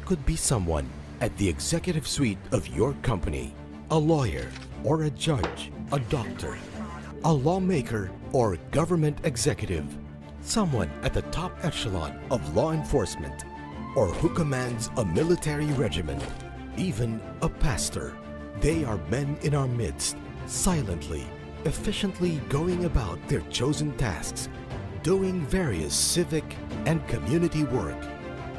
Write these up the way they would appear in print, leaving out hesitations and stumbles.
could be someone at the executive suite of your company, a lawyer or a judge, a doctor, a lawmaker or government executive, someone at the top echelon of law enforcement, or who commands a military regiment, even a pastor. They are men in our midst, silently, efficiently going about their chosen tasks, doing various civic and community work,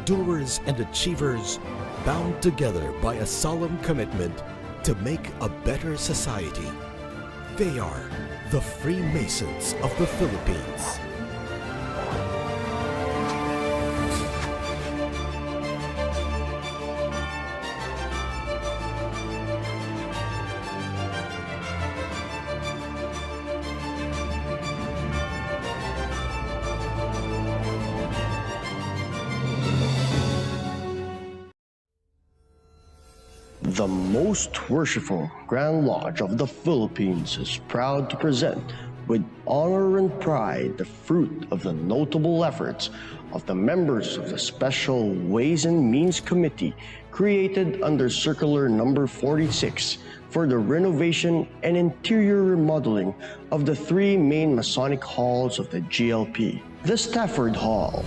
doers and achievers bound together by a solemn commitment to make a better society. They are the Freemasons of the Philippines. The most worshipful Grand Lodge of the Philippines is proud to present with honor and pride the fruit of the notable efforts of the members of the Special Ways and Means Committee created under Circular Number 46 for the renovation and interior remodeling of the three main Masonic halls of the GLP. The Stafford Hall,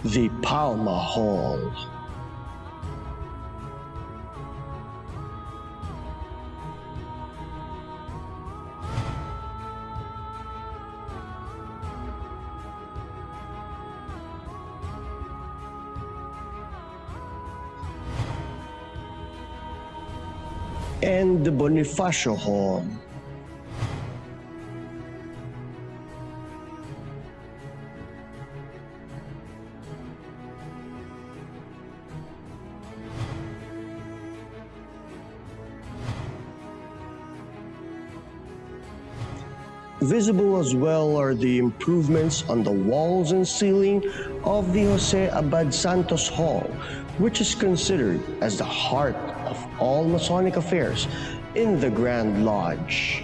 the Palma Hall, and the Bonifacio Hall. Visible as well are the improvements on the walls and ceiling of the Jose Abad Santos Hall, which is considered as the heart of all Masonic affairs in the Grand Lodge.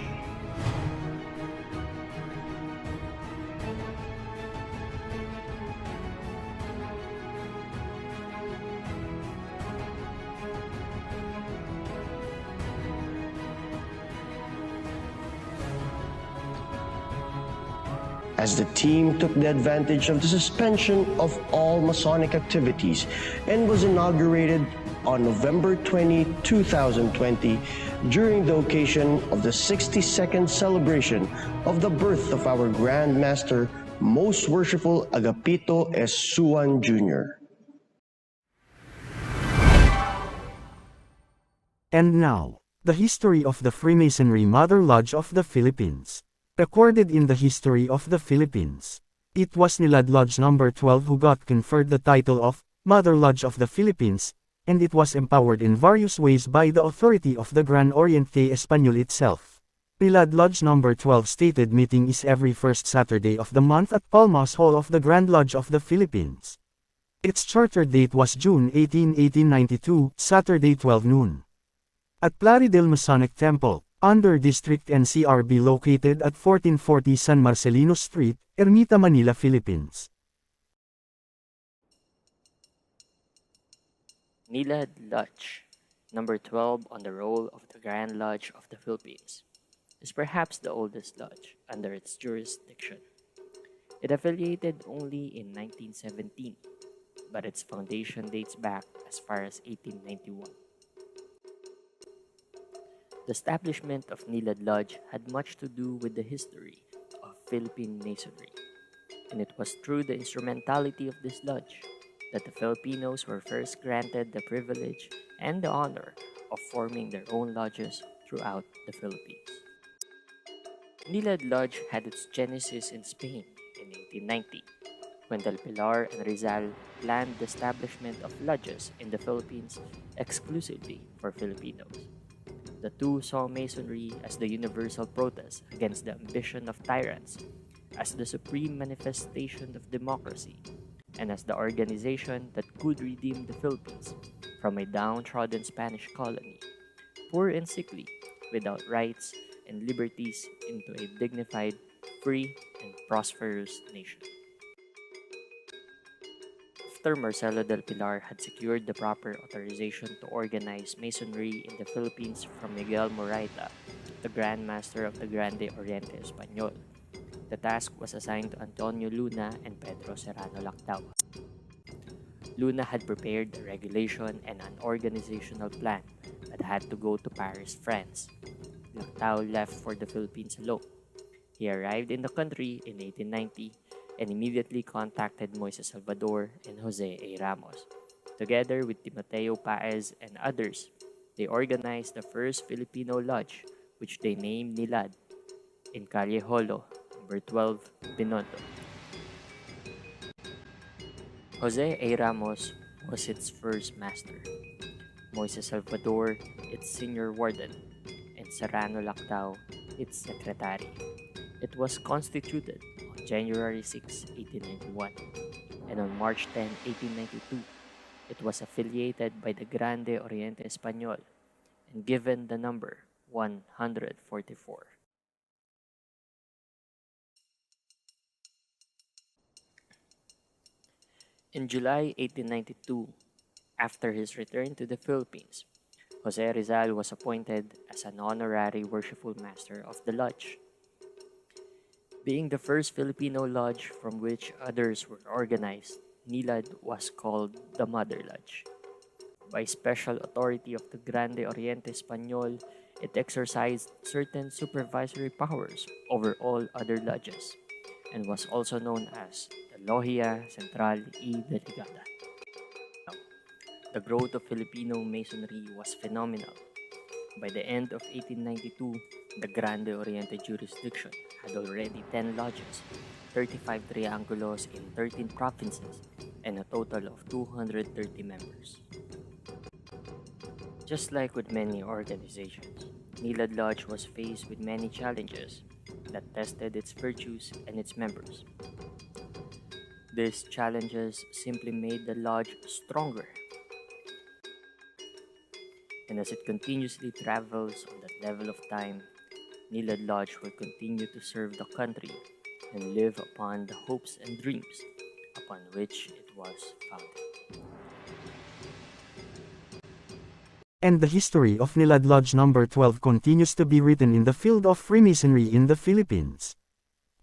As the team took the advantage of the suspension of all Masonic activities and was inaugurated on November 20, 2020 during the occasion of the 62nd celebration of the birth of our Grand Master, Most Worshipful Agapito S. Suan Jr. And now, the history of the Freemasonry Mother Lodge of the Philippines. Recorded in the history of the Philippines. It was Nilad Lodge No. 12 who got conferred the title of Mother Lodge of the Philippines, and it was empowered in various ways by the authority of the Gran Oriente Español itself. Nilad Lodge No. 12 stated meeting is every first Saturday of the month at Palmas Hall of the Grand Lodge of the Philippines. Its charter date was June 18, 1892, Saturday 12 noon. At Plaridel Masonic Temple, under District NCRB located at 1440 San Marcelino Street, Ermita, Manila, Philippines. Nilad Lodge, number 12 on the roll of the Grand Lodge of the Philippines, is perhaps the oldest lodge under its jurisdiction. It affiliated only in 1917, but its foundation dates back as far as 1891. The establishment of Nilad Lodge had much to do with the history of Philippine Masonry, and it was through the instrumentality of this lodge that the Filipinos were first granted the privilege and the honor of forming their own lodges throughout the Philippines. Nilad Lodge had its genesis in Spain in 1890, when Del Pilar and Rizal planned the establishment of lodges in the Philippines exclusively for Filipinos. The two saw Masonry as the universal protest against the ambition of tyrants, as the supreme manifestation of democracy, and as the organization that could redeem the Philippines from a downtrodden Spanish colony, poor and sickly, without rights and liberties, into a dignified, free, and prosperous nation. After Marcelo del Pilar had secured the proper authorization to organize Masonry in the Philippines from Miguel Moraita, the Grand Master of the Grande Oriente Español, the task was assigned to Antonio Luna and Pedro Serrano Lactao. Luna had prepared a regulation and an organizational plan that had to go to Paris, France. Lactao left for the Philippines alone. He arrived in the country in 1890 and immediately contacted Moises Salvador and Jose A. Ramos. Together with Timoteo Paez and others, they organized the first Filipino lodge, which they named Nilad, in Calle Holo, number 12, Binondo. Jose A. Ramos was its first master, Moises Salvador its senior warden, and Serrano Lactao its secretary. It was constituted on January 6, 1891, and on March 10, 1892, it was affiliated by the Grande Oriente Español and given the number 144. In July 1892, after his return to the Philippines, Jose Rizal was appointed as an honorary worshipful master of the lodge. Being the first Filipino lodge from which others were organized, Nilad was called the Mother Lodge. By special authority of the Grande Oriente Español, it exercised certain supervisory powers over all other lodges, and was also known as the Logia Central y Delegada. The growth of Filipino Masonry was phenomenal. By the end of 1892, the Grande Oriente jurisdiction had already 10 lodges, 35 triangulos in 13 provinces, and a total of 230 members. Just like with many organizations, Nilad Lodge was faced with many challenges that tested its virtues and its members. These challenges simply made the lodge stronger. And as it continuously travels on that level of time, Nilad Lodge will continue to serve the country and live upon the hopes and dreams upon which it was founded. And the history of Nilad Lodge number 12 continues to be written in the field of Freemasonry in the Philippines.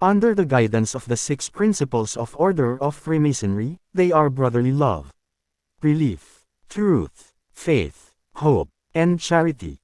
Under the guidance of the 6 principles of Order of Freemasonry, they are brotherly love, belief, truth, faith, hope, and charity.